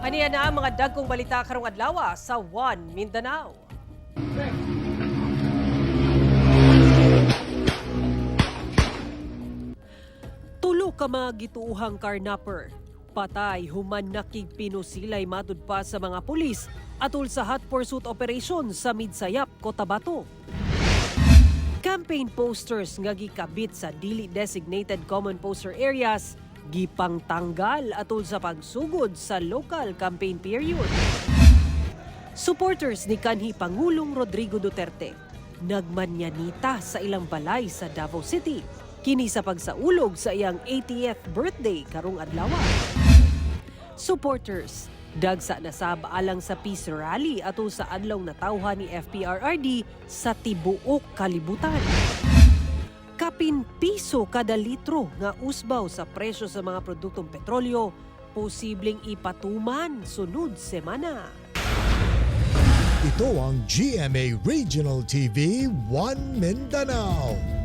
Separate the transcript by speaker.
Speaker 1: Aniya na ang mga dagkong balita karong adlawa sa One Mindanao. Tulo ka mga gituuhang carnapper. Patay human nakigpinusilay matud pa sa mga pulis atol sa hot pursuit operation sa Midsayap, Cotabato. Campaign posters nga gikabit sa dili designated common poster areas gipang tanggal atol sa pagsugod sa local campaign period. Supporters ni kanhi Pangulong Rodrigo Duterte nagmanyanita sa ilang balay sa Davao City kini sa pagsaulog sa iyang 80th birthday karong adlawa. Supporters dagsa na sab alang sa peace rally atol sa adlaw na tawhan ni FPRRD sa tibuok kalibutan. Kapin piso kada litro nga usbaw sa presyo sa mga produktong petrolyo, posibleng ipatuman sunod semana.
Speaker 2: Ito ang GMA Regional TV 1 Mindanao.